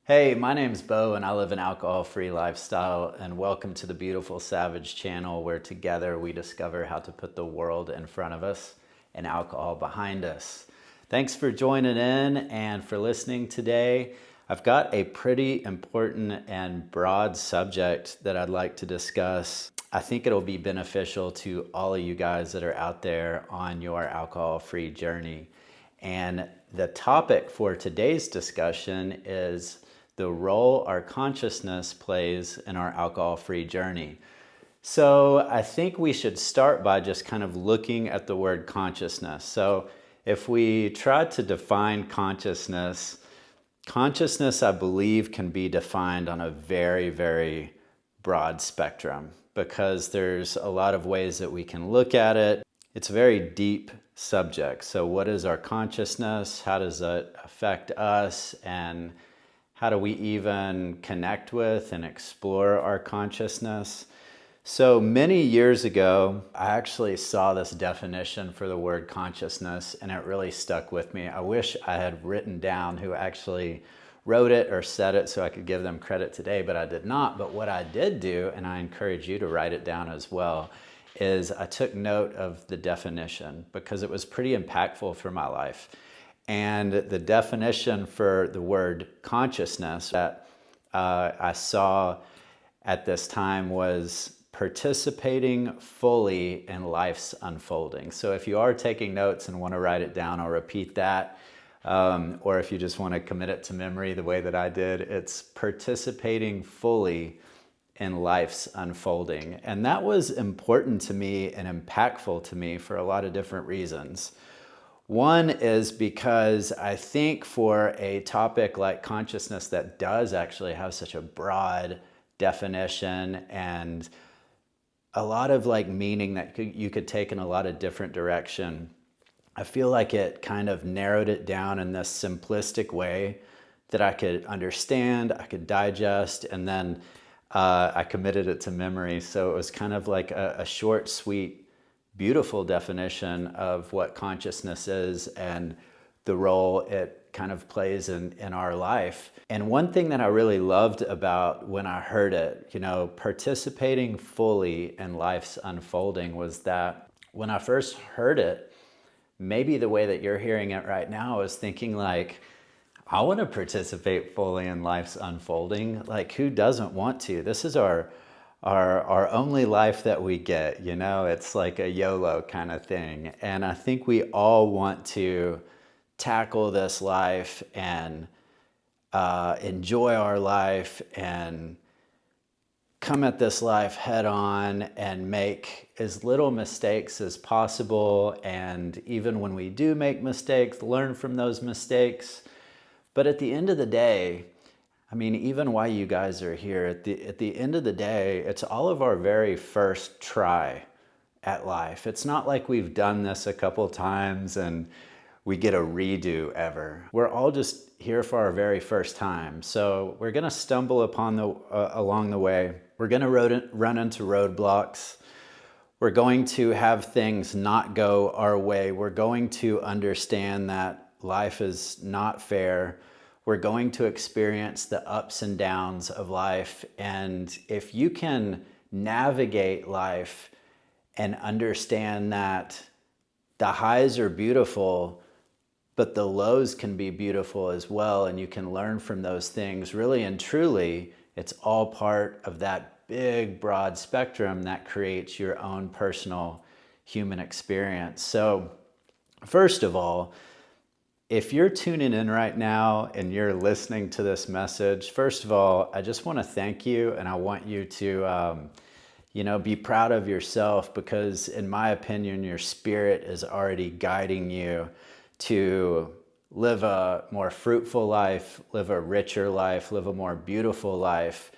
Hey, my name's Bo and I live an alcohol-free lifestyle, and welcome to the Beautiful Savage channel, where together we discover how to put the world in front of us and alcohol behind us. Thanks for joining in and for listening today. I've got a pretty important and broad subject that I'd like to discuss. I think it'll be beneficial to all of you guys that are out there on your alcohol-free journey. And the topic for today's discussion is the role our consciousness plays in our alcohol-free journey. So I think we should start by just kind of looking at the word consciousness. So if we try to define consciousness, I believe can be defined on a very, very broad spectrum, because there's a lot of ways that we can look at it. It's a very deep subject. So what is our consciousness? How does it affect us? And how do we even connect with and explore our consciousness? So many years ago, I actually saw this definition for the word consciousness, and it really stuck with me. I wish I had written down who actually wrote it or said it so I could give them credit today, but I did not. But what I did do, and I encourage you to write it down as well, is I took note of the definition because it was pretty impactful for my life. And the definition for the word consciousness that I saw at this time was participating fully in life's unfolding. So if you are taking notes and want to write it down, I'll repeat that. Or if you just want to commit it to memory the way that I did, it's participating fully in life's unfolding. And that was important to me and impactful to me for a lot of different reasons. One is because I think for a topic like consciousness that does actually have such a broad definition and a lot of meaning that you could take in a lot of different direction, I feel like it kind of narrowed it down in this simplistic way that I could understand, I could digest, and then I committed it to memory. So it was kind of like a short, sweet, beautiful definition of what consciousness is and the role it kind of plays in our life. And one thing that I really loved about when I heard it, participating fully in life's unfolding, was that when I first heard it, maybe the way that you're hearing it right now is thinking I want to participate fully in life's unfolding. Who doesn't want to? This is our only life that we get, it's like a YOLO kind of thing. And I think we all want to tackle this life and enjoy our life and come at this life head on and make as little mistakes as possible. And even when we do make mistakes, learn from those mistakes. But at the end of the day, even why you guys are here, at the end of the day, it's all of our very first try at life. It's not like we've done this a couple times and we get a redo ever. We're all just here for our very first time. So we're gonna stumble along the way. We're gonna run into roadblocks. We're going to have things not go our way. We're going to understand that life is not fair. We're going to experience the ups and downs of life. And if you can navigate life and understand that the highs are beautiful, but the lows can be beautiful as well, and you can learn from those things, really and truly, it's all part of that big, broad spectrum that creates your own personal human experience. So, first of all, if you're tuning in right now and you're listening to this message, first of all, I just want to thank you, and I want you to, be proud of yourself, because in my opinion, your spirit is already guiding you to live a more fruitful life, live a richer life, live a more beautiful life.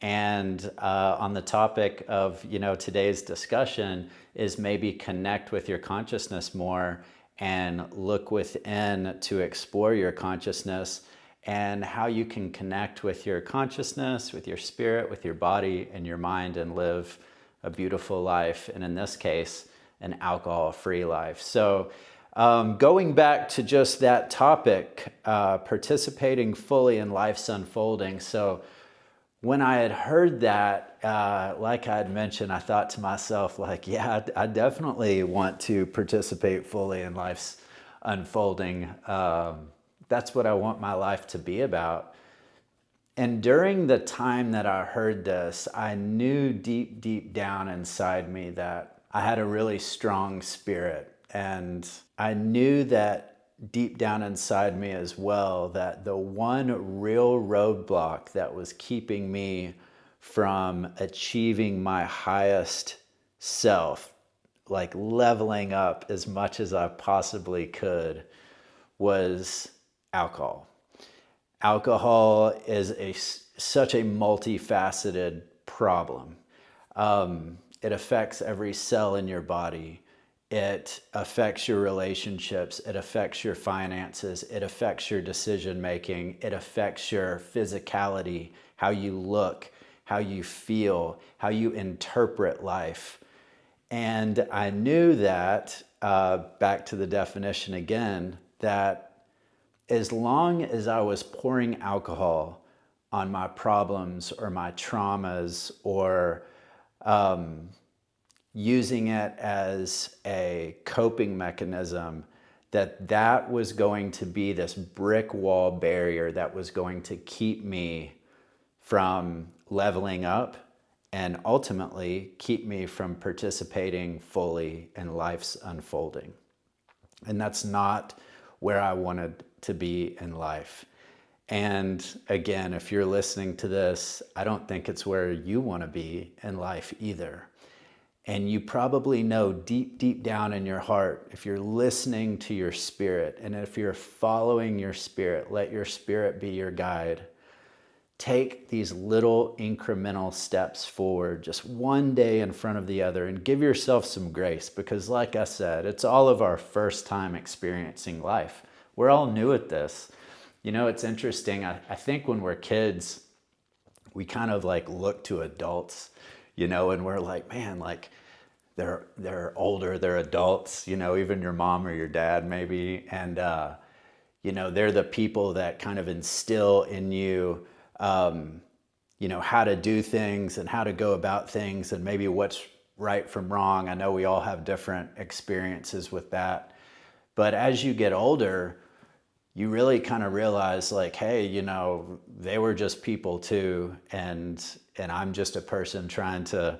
And on the topic of, today's discussion is maybe connect with your consciousness more and look within to explore your consciousness and how you can connect with your consciousness, with your spirit, with your body and your mind, and live a beautiful life. And in this case, an alcohol-free life. So Going back to just that topic, participating fully in life's unfolding. So when I had heard that, like I had mentioned, I thought to myself, like, yeah, I definitely want to participate fully in life's unfolding. That's what I want my life to be about. And during the time that I heard this, I knew deep, deep down inside me that I had a really strong spirit. And I knew that deep down inside me as well, that the one real roadblock that was keeping me from achieving my highest self, like leveling up as much as I possibly could, was alcohol. Alcohol is such a multifaceted problem. It affects every cell in your body. It affects your relationships. It affects your finances. It affects your decision making. It affects your physicality, how you look, how you feel, how you interpret life. And I knew that, back to the definition again, that as long as I was pouring alcohol on my problems or my traumas, or using it as a coping mechanism, that was going to be this brick wall barrier that was going to keep me from leveling up and ultimately keep me from participating fully in life's unfolding. And that's not where I wanted to be in life. And again, if you're listening to this, I don't think it's where you want to be in life either. And you probably know deep, deep down in your heart, if you're listening to your spirit, and if you're following your spirit, let your spirit be your guide. Take these little incremental steps forward, just one day in front of the other, and give yourself some grace, because like I said, it's all of our first time experiencing life. We're all new at this. You know, it's interesting. I think when we're kids, we kind of like look to adults, you know, and we're like, man, like they're older, they're adults, you know, even your mom or your dad maybe. And, you know, they're the people that kind of instill in you, you know, how to do things and how to go about things and maybe what's right from wrong. I know we all have different experiences with that. But as you get older, you really kind of realize like, hey, you know, they were just people too. And I'm just a person trying to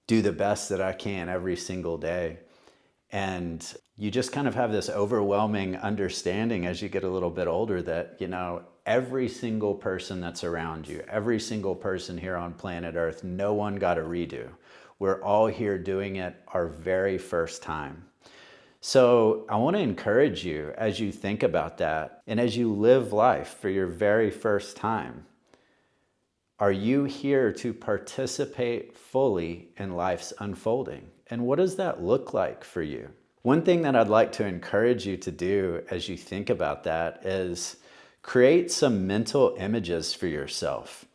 do the best that I can every single day. And you just kind of have this overwhelming understanding as you get a little bit older that, you know, every single person that's around you, every single person here on planet Earth, no one got a redo. We're all here doing it our very first time. So I want to encourage you as you think about that and as you live life for your very first time. Are you here to participate fully in life's unfolding? And what does that look like for you? One thing that I'd like to encourage you to do as you think about that is create some mental images for yourself.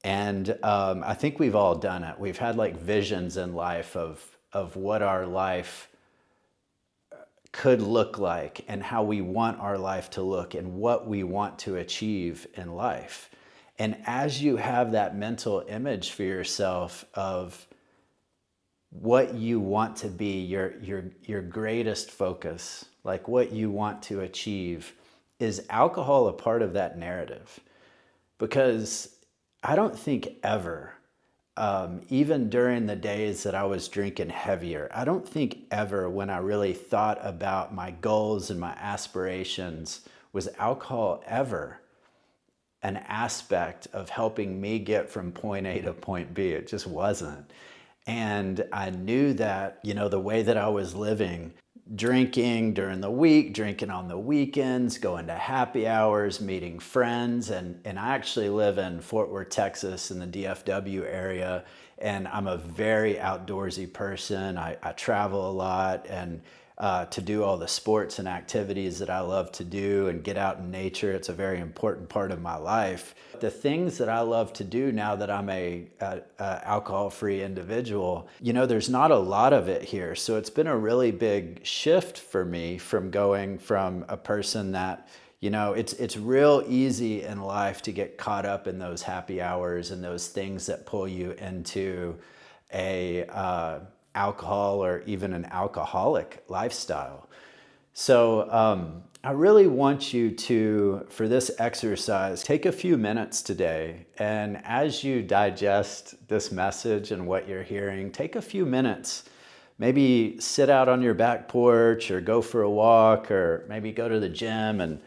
And I think we've all done it. We've had like visions in life of what our life could look like and how we want our life to look and what we want to achieve in life. And as you have that mental image for yourself of what you want to be, your greatest focus, like what you want to achieve, is alcohol a part of that narrative? Because I don't think ever, even during the days that I was drinking heavier, I don't think ever when I really thought about my goals and my aspirations was alcohol ever an aspect of helping me get from point A to point B. It just wasn't. And I knew that, you know, the way that I was living, drinking during the week, drinking on the weekends, going to happy hours, meeting friends. And I actually live in Fort Worth, Texas, in the DFW area. And I'm a very outdoorsy person. I travel a lot. And to do all the sports and activities that I love to do and get out in nature. It's a very important part of my life. The things that I love to do now that I'm a alcohol-free individual, there's not a lot of it here. So it's been a really big shift for me from going from a person that, it's real easy in life to get caught up in those happy hours and those things that pull you into a alcohol or even an alcoholic lifestyle. So I really want you to, for this exercise, take a few minutes today, and as you digest this message and what you're hearing, take a few minutes. Maybe sit out on your back porch or go for a walk, or maybe go to the gym and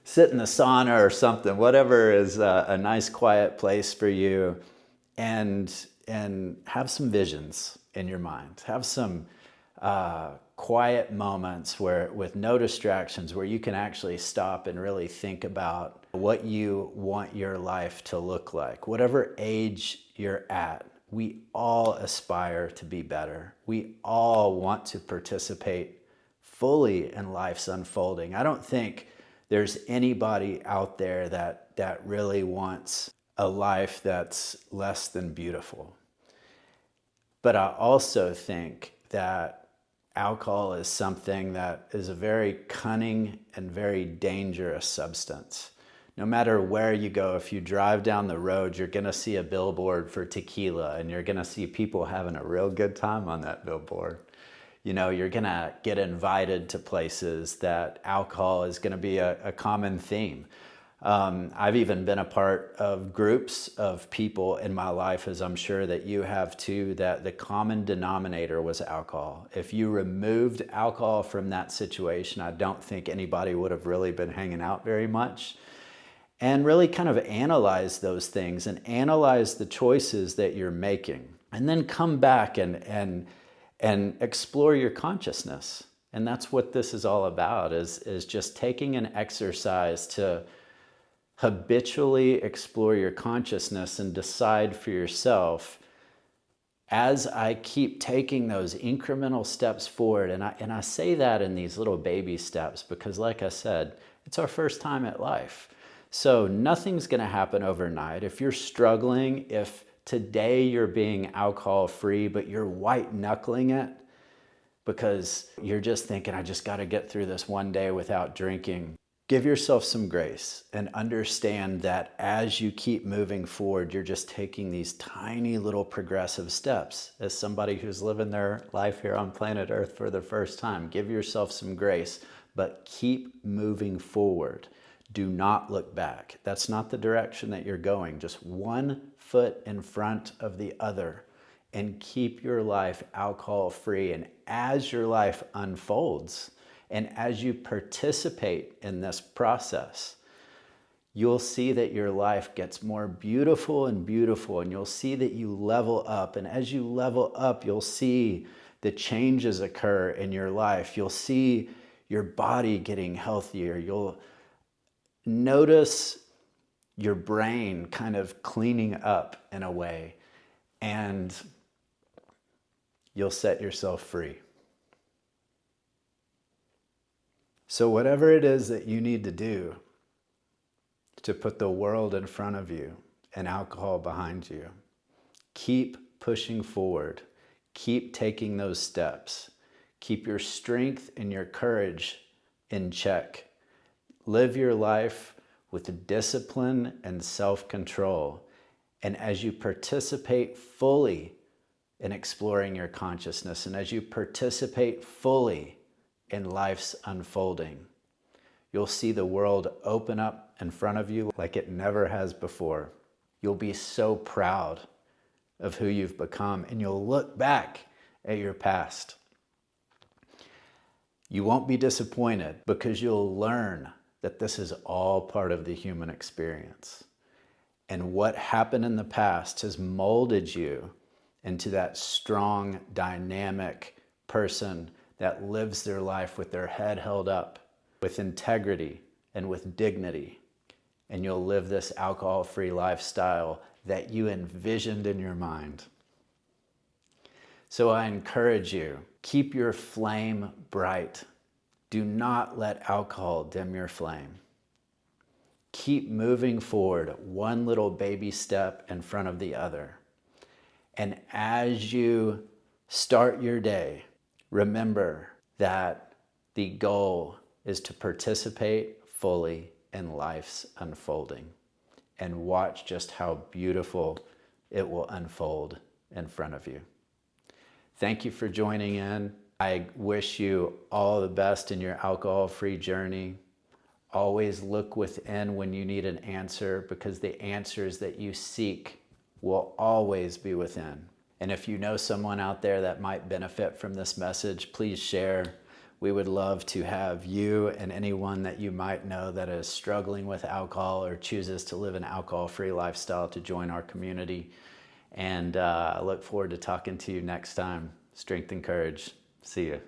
sit in the sauna or something, whatever is a nice quiet place for you, and have some visions in your mind. Have some quiet moments with no distractions, where you can actually stop and really think about what you want your life to look like. Whatever age you're at, we all aspire to be better. We all want to participate fully in life's unfolding. I don't think there's anybody out there that really wants a life that's less than beautiful. But I also think that alcohol is something that is a very cunning and very dangerous substance. No matter where you go, if you drive down the road, you're gonna see a billboard for tequila, and you're gonna see people having a real good time on that billboard. You're gonna get invited to places that alcohol is gonna be a common theme. I've even been a part of groups of people in my life, as I'm sure that you have too, that the common denominator was alcohol. If you removed alcohol from that situation, I don't think anybody would have really been hanging out very much. And really kind of analyze those things and analyze the choices that you're making. And then come back and explore your consciousness. And that's what this is all about, is just taking an exercise to habitually explore your consciousness and decide for yourself, as I keep taking those incremental steps forward. And I say that in these little baby steps because, like I said, it's our first time at life. So nothing's going to happen overnight. If you're struggling, if today you're being alcohol free, but you're white knuckling it because you're just thinking, I just got to get through this one day without drinking, give yourself some grace and understand that as you keep moving forward, you're just taking these tiny little progressive steps. As somebody who's living their life here on planet Earth for the first time, give yourself some grace, but keep moving forward. Do not look back. That's not the direction that you're going. Just one foot in front of the other, and keep your life alcohol free. And as your life unfolds, and as you participate in this process, you'll see that your life gets more beautiful and beautiful, and you'll see that you level up. And as you level up, you'll see the changes occur in your life. You'll see your body getting healthier. You'll notice your brain kind of cleaning up in a way, and you'll set yourself free. So whatever it is that you need to do to put the world in front of you and alcohol behind you, keep pushing forward. Keep taking those steps. Keep your strength and your courage in check. Live your life with discipline and self-control. And as you participate fully in exploring your consciousness, and as you participate fully in life's unfolding, you'll see the world open up in front of you like it never has before. You'll be so proud of who you've become, and you'll look back at your past. You won't be disappointed because you'll learn that this is all part of the human experience. And what happened in the past has molded you into that strong, dynamic person that lives their life with their head held up, with integrity and with dignity. And you'll live this alcohol-free lifestyle that you envisioned in your mind. So I encourage you, keep your flame bright. Do not let alcohol dim your flame. Keep moving forward, one little baby step in front of the other. And as you start your day, remember that the goal is to participate fully in life's unfolding and watch just how beautiful it will unfold in front of you. Thank you for joining in. I wish you all the best in your alcohol-free journey. Always look within when you need an answer, because the answers that you seek will always be within. And if you know someone out there that might benefit from this message, please share. We would love to have you and anyone that you might know that is struggling with alcohol or chooses to live an alcohol-free lifestyle to join our community. And I look forward to talking to you next time. Strength and courage. See you.